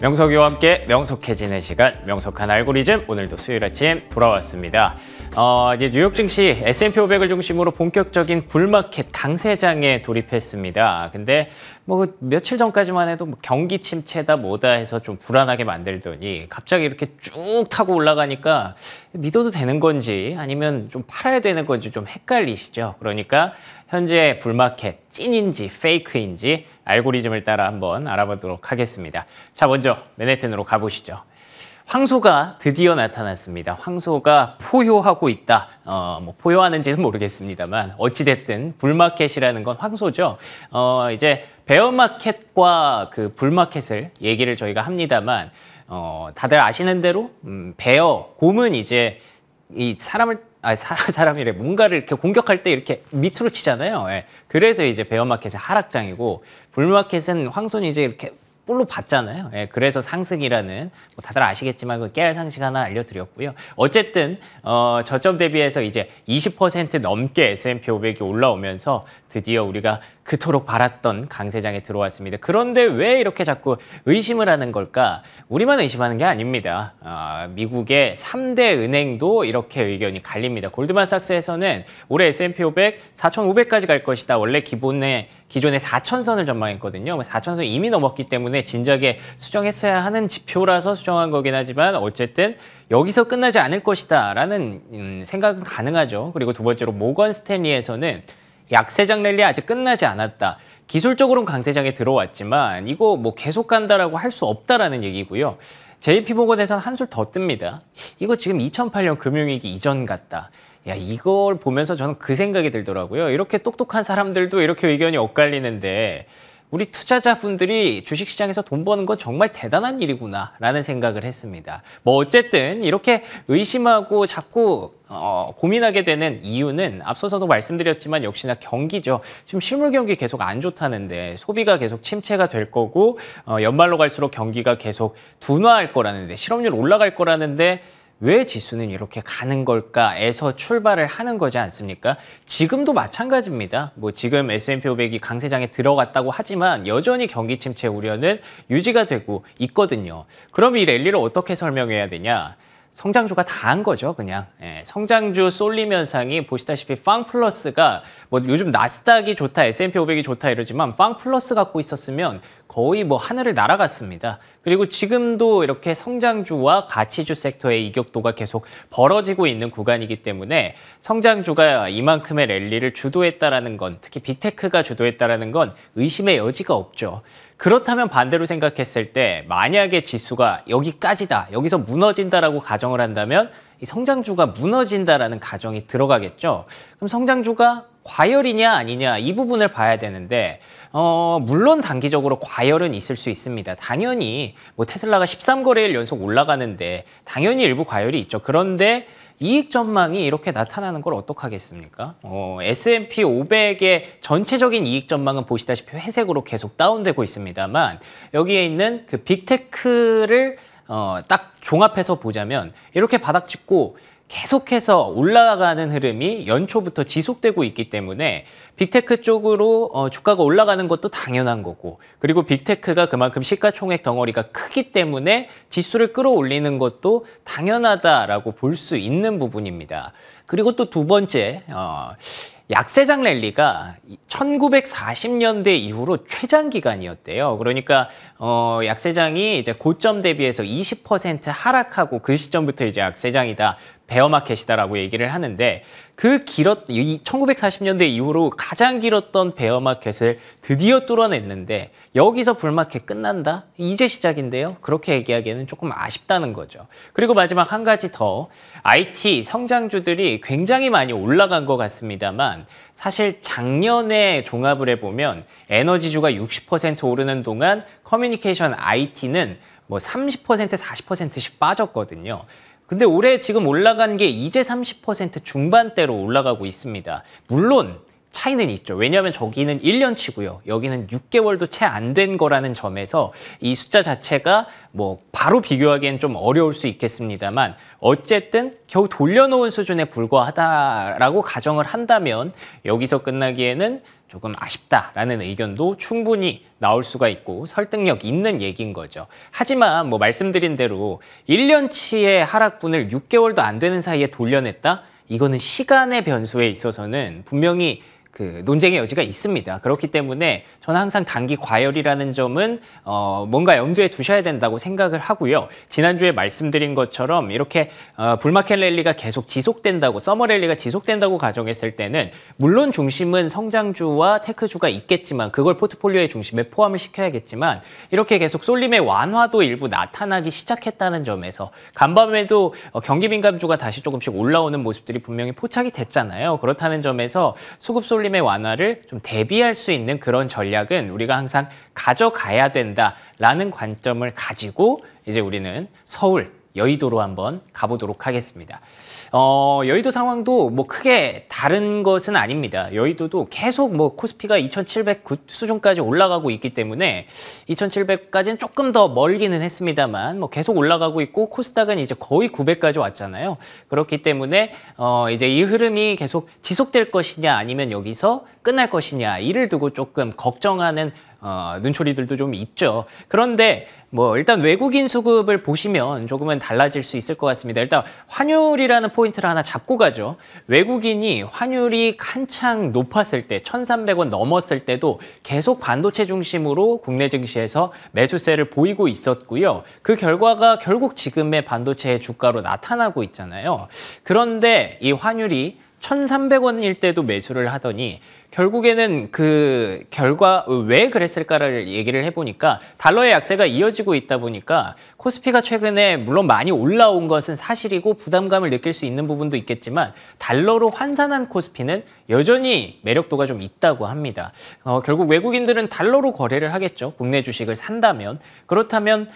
명석이와 함께 명석해지는 시간, 명석한 알고리즘. 오늘도 수요일 아침 돌아왔습니다. 이제 뉴욕 증시 S&P 500을 중심으로 본격적인 불마켓 강세장에 돌입했습니다. 근데 뭐 며칠 전까지만 해도 경기 침체다 뭐다 해서 좀 불안하게 만들더니 갑자기 이렇게 쭉 타고 올라가니까 믿어도 되는 건지 아니면 좀 팔아야 되는 건지 좀 헷갈리시죠? 그러니까 현재 불마켓 찐인지 페이크인지 알고리즘을 따라 한번 알아보도록 하겠습니다. 자, 먼저 맨해튼으로 가보시죠. 황소가 드디어 나타났습니다. 황소가 포효하고 있다. 뭐 포효하는지는 모르겠습니다만 어찌됐든 불마켓이라는 건 황소죠. 이제 베어마켓과 그 불마켓을 얘기를 저희가 합니다만 다들 아시는 대로 베어, 곰은 이제 이 사람이래 뭔가를 이렇게 공격할 때 이렇게 밑으로 치잖아요. 예. 그래서 이제 베어마켓의 하락장이고 불마켓은 황소는 이제 이렇게 뿔로 봤잖아요. 예, 그래서 상승이라는 뭐 다들 아시겠지만 그 깨알 상식 하나 알려드렸고요. 어쨌든 저점 대비해서 이제 20% 넘게 S&P 500이 올라오면서 드디어 우리가 그토록 바랐던 강세장에 들어왔습니다. 그런데 왜 이렇게 자꾸 의심을 하는 걸까? 우리만 의심하는 게 아닙니다. 미국의 3대 은행도 이렇게 의견이 갈립니다. 골드만삭스에서는 올해 S&P 500 4,500까지 갈 것이다. 원래 기존에 4,000선을 전망했거든요. 4,000선 이미 넘었기 때문에 진작에 수정했어야 하는 지표라서 수정한 거긴 하지만 어쨌든 여기서 끝나지 않을 것이다 라는 생각은 가능하죠. 그리고 두 번째로 모건 스탠리에서는 약세장 랠리 아직 끝나지 않았다. 기술적으로는 강세장에 들어왔지만 이거 뭐 계속 간다라고 할 수 없다라는 얘기고요. JP모건에서는 한술 더 뜹니다. 이거 지금 2008년 금융위기 이전 같다. 야, 이걸 보면서 저는 그 생각이 들더라고요. 이렇게 똑똑한 사람들도 이렇게 의견이 엇갈리는데 우리 투자자분들이 주식시장에서 돈 버는 건 정말 대단한 일이구나 라는 생각을 했습니다. 뭐 어쨌든 이렇게 의심하고 자꾸 고민하게 되는 이유는 앞서서도 말씀드렸지만 역시나 경기죠. 지금 실물 경기 계속 안 좋다는데 소비가 계속 침체가 될 거고 연말로 갈수록 경기가 계속 둔화할 거라는데 실업률 올라갈 거라는데 왜 지수는 이렇게 가는 걸까에서 출발을 하는 거지 않습니까? 지금도 마찬가지입니다. 뭐 지금 S&P 500이 강세장에 들어갔다고 하지만 여전히 경기 침체 우려는 유지가 되고 있거든요. 그럼 이 랠리를 어떻게 설명해야 되냐? 성장주가 다 한 거죠, 그냥. 예, 성장주 쏠림 현상이 보시다시피 빵플러스가 뭐 요즘 나스닥이 좋다, S&P 500이 좋다 이러지만 빵플러스 갖고 있었으면 거의 뭐 하늘을 날아갔습니다. 그리고 지금도 이렇게 성장주와 가치주 섹터의 이격도가 계속 벌어지고 있는 구간이기 때문에 성장주가 이만큼의 랠리를 주도했다라는 건, 특히 빅테크가 주도했다라는 건 의심의 여지가 없죠. 그렇다면 반대로 생각했을 때 만약에 지수가 여기까지다, 여기서 무너진다라고 가정을 한다면 이 성장주가 무너진다라는 가정이 들어가겠죠. 그럼 성장주가 과열이냐 아니냐 이 부분을 봐야 되는데 물론 단기적으로 과열은 있을 수 있습니다. 당연히 뭐 테슬라가 13거래일 연속 올라가는데 당연히 일부 과열이 있죠. 그런데 이익 전망이 이렇게 나타나는 걸 어떡하겠습니까? S&P 500의 전체적인 이익 전망은 보시다시피 회색으로 계속 다운되고 있습니다만 여기에 있는 그 빅테크를 딱 종합해서 보자면 이렇게 바닥 찍고 계속해서 올라가는 흐름이 연초부터 지속되고 있기 때문에 빅테크 쪽으로 주가가 올라가는 것도 당연한 거고 그리고 빅테크가 그만큼 시가총액 덩어리가 크기 때문에 지수를 끌어올리는 것도 당연하다라고 볼 수 있는 부분입니다. 그리고 또 두 번째, 약세장 랠리가 1940년대 이후로 최장 기간이었대요. 그러니까 약세장이 이제 고점 대비해서 20% 하락하고 그 시점부터 이제 약세장이다. 베어마켓이다라고 얘기를 하는데 그 1940년대 이후로 가장 길었던 베어마켓을 드디어 뚫어냈는데 여기서 불마켓 끝난다? 이제 시작인데요. 그렇게 얘기하기에는 조금 아쉽다는 거죠. 그리고 마지막 한 가지 더 IT 성장주들이 굉장히 많이 올라간 것 같습니다만 사실 작년에 종합을 해보면 에너지주가 60% 오르는 동안 커뮤니케이션 IT는 뭐 30%, 40%씩 빠졌거든요. 근데 올해 지금 올라간 게 이제 30% 중반대로 올라가고 있습니다. 물론 차이는 있죠. 왜냐하면 저기는 1년치고요. 여기는 6개월도 채 안 된 거라는 점에서 이 숫자 자체가 뭐 바로 비교하기엔 좀 어려울 수 있겠습니다만 어쨌든 겨우 돌려놓은 수준에 불과하다라고 가정을 한다면 여기서 끝나기에는 조금 아쉽다라는 의견도 충분히 나올 수가 있고 설득력 있는 얘기인 거죠. 하지만 뭐 말씀드린 대로 1년치의 하락분을 6개월도 안 되는 사이에 돌려냈다? 이거는 시간의 변수에 있어서는 분명히 그 논쟁의 여지가 있습니다. 그렇기 때문에 저는 항상 단기 과열이라는 점은 뭔가 염두에 두셔야 된다고 생각을 하고요. 지난주에 말씀드린 것처럼 이렇게 불마켓 랠리가 계속 지속된다고, 서머 랠리가 지속된다고 가정했을 때는 물론 중심은 성장주와 테크주가 있겠지만 그걸 포트폴리오의 중심에 포함을 시켜야겠지만 이렇게 계속 쏠림의 완화도 일부 나타나기 시작했다는 점에서 간밤에도 경기 민감주가 다시 조금씩 올라오는 모습들이 분명히 포착이 됐잖아요. 그렇다는 점에서 수급 쏠림의 완화를 좀 대비할 수 있는 그런 전략은 우리가 항상 가져가야 된다라는 관점을 가지고 이제 우리는 서울, 여의도로 한번 가보도록 하겠습니다. 여의도 상황도 뭐 크게 다른 것은 아닙니다. 여의도도 계속 뭐 코스피가 2,700 수준까지 올라가고 있기 때문에 2,700까지는 조금 더 멀기는 했습니다만 뭐 계속 올라가고 있고 코스닥은 이제 거의 900까지 왔잖아요. 그렇기 때문에 이제 이 흐름이 계속 지속될 것이냐 아니면 여기서 끝날 것이냐 이를 두고 조금 걱정하는 눈초리들도 좀 있죠. 그런데 뭐 일단 외국인 수급을 보시면 조금은 달라질 수 있을 것 같습니다. 일단 환율이라는 포인트를 하나 잡고 가죠. 외국인이 환율이 한창 높았을 때 1,300원 넘었을 때도 계속 반도체 중심으로 국내 증시에서 매수세를 보이고 있었고요. 그 결과가 결국 지금의 반도체의 주가로 나타나고 있잖아요. 그런데 이 환율이 1,300원일 때도 매수를 하더니 결국에는 그 결과 왜 그랬을까를 얘기를 해보니까 달러의 약세가 이어지고 있다 보니까 코스피가 최근에 물론 많이 올라온 것은 사실이고 부담감을 느낄 수 있는 부분도 있겠지만 달러로 환산한 코스피는 여전히 매력도가 좀 있다고 합니다. 결국 외국인들은 달러로 거래를 하겠죠. 국내 주식을 산다면. 그렇다면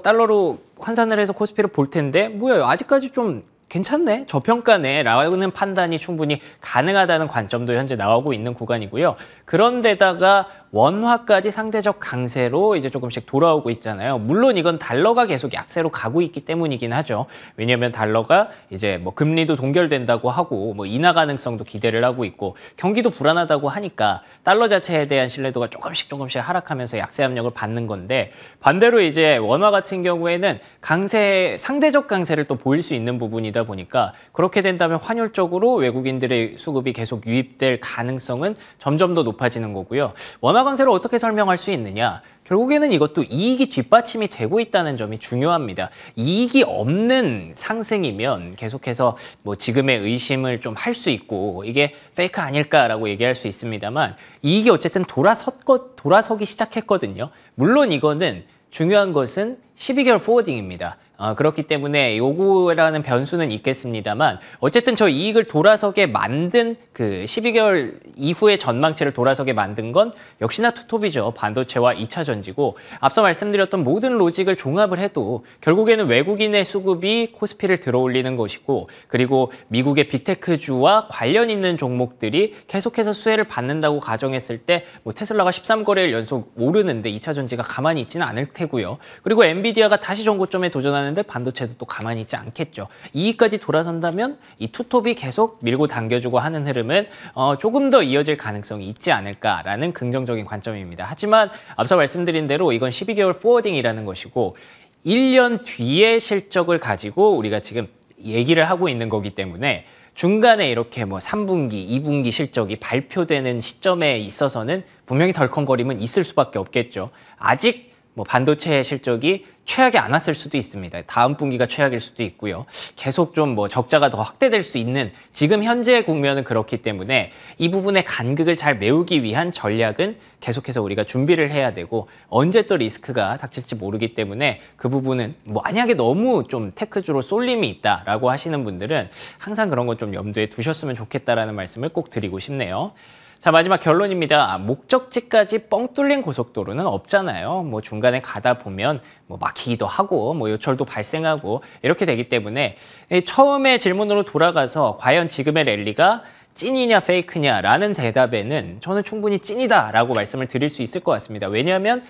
달러로 환산을 해서 코스피를 볼 텐데 뭐야 아직까지 좀 괜찮네, 저평가네 라는 판단이 충분히 가능하다는 관점도 현재 나오고 있는 구간이고요. 그런데다가 원화까지 상대적 강세로 이제 조금씩 돌아오고 있잖아요. 물론 이건 달러가 계속 약세로 가고 있기 때문이긴 하죠. 왜냐하면 달러가 이제 뭐 금리도 동결된다고 하고 뭐 인하 가능성도 기대를 하고 있고 경기도 불안하다고 하니까 달러 자체에 대한 신뢰도가 조금씩 하락하면서 약세 압력을 받는 건데 반대로 이제 원화 같은 경우에는 강세, 상대적 강세를 또 보일 수 있는 부분이다 보니까 그렇게 된다면 환율적으로 외국인들의 수급이 계속 유입될 가능성은 점점 더 높아지는 거고요. 원화 강세를 어떻게 설명할 수 있느냐? 결국에는 이것도 이익이 뒷받침이 되고 있다는 점이 중요합니다. 이익이 없는 상승이면 계속해서 뭐 지금의 의심을 좀 할 수 있고 이게 페이크 아닐까라고 얘기할 수 있습니다만 이익이 어쨌든 돌아서기 시작했거든요. 물론 이거는 중요한 것은 12개월 포워딩입니다. 그렇기 때문에 요거라는 변수는 있겠습니다만 어쨌든 저 이익을 돌아서게 만든 그 12개월 이후의 전망치를 돌아서게 만든 건 역시나 투톱이죠. 반도체와 2차 전지고 앞서 말씀드렸던 모든 로직을 종합을 해도 결국에는 외국인의 수급이 코스피를 들어올리는 것이고 그리고 미국의 빅테크주와 관련 있는 종목들이 계속해서 수혜를 받는다고 가정했을 때 뭐 테슬라가 13거래일 연속 오르는데 2차 전지가 가만히 있지는 않을 테고요. 그리고 엔비디아가 다시 전고점에 도전하는데 반도체도 또 가만히 있지 않겠죠. 이익까지 돌아선다면 이 투톱이 계속 밀고 당겨주고 하는 흐름은 조금 더 이어질 가능성이 있지 않을까라는 긍정적인 관점입니다. 하지만 앞서 말씀드린 대로 이건 12개월 포워딩이라는 것이고 1년 뒤의 실적을 가지고 우리가 지금 얘기를 하고 있는 거기 때문에 중간에 이렇게 뭐 3분기, 2분기 실적이 발표되는 시점에 있어서는 분명히 덜컹거림은 있을 수밖에 없겠죠. 아직 뭐 반도체 실적이 최악이 안 왔을 수도 있습니다. 다음 분기가 최악일 수도 있고요. 계속 좀 뭐 적자가 더 확대될 수 있는 지금 현재의 국면은 그렇기 때문에 이 부분의 간극을 잘 메우기 위한 전략은 계속해서 우리가 준비를 해야 되고 언제 또 리스크가 닥칠지 모르기 때문에 그 부분은 뭐 만약에 너무 좀 테크주로 쏠림이 있다라고 하시는 분들은 항상 그런 거 좀 염두에 두셨으면 좋겠다라는 말씀을 꼭 드리고 싶네요. 자, 마지막 결론입니다. 목적지까지 뻥 뚫린 고속도로는 없잖아요. 뭐 중간에 가다 보면 뭐 막히기도 하고 뭐 요철도 발생하고 이렇게 되기 때문에 처음에 질문으로 돌아가서 과연 지금의 랠리가 찐이냐 페이크냐라는 대답에는 저는 충분히 찐이다라고 말씀을 드릴 수 있을 것 같습니다. 왜냐하면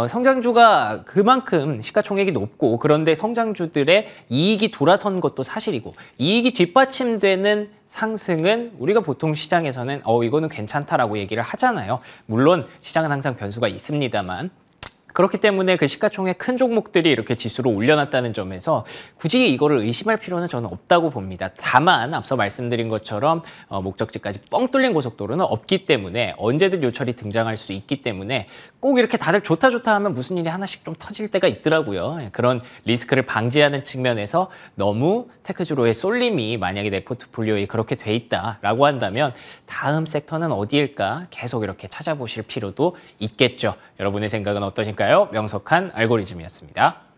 성장주가 그만큼 시가총액이 높고 그런데 성장주들의 이익이 돌아선 것도 사실이고 이익이 뒷받침되는 상승은 우리가 보통 시장에서는 이거는 괜찮다라고 얘기를 하잖아요. 물론 시장은 항상 변수가 있습니다만 그렇기 때문에 그 시가총액 큰 종목들이 이렇게 지수를 올려놨다는 점에서 굳이 이거를 의심할 필요는 저는 없다고 봅니다. 다만 앞서 말씀드린 것처럼 목적지까지 뻥 뚫린 고속도로는 없기 때문에 언제든 요철이 등장할 수 있기 때문에 꼭 이렇게 다들 좋다 좋다 하면 무슨 일이 하나씩 좀 터질 때가 있더라고요. 그런 리스크를 방지하는 측면에서 너무 테크주로의 쏠림이 만약에 내 포트폴리오에 그렇게 돼 있다라고 한다면 다음 섹터는 어디일까 계속 이렇게 찾아보실 필요도 있겠죠. 여러분의 생각은 어떠신가요? 명석한 알고리즘이었습니다.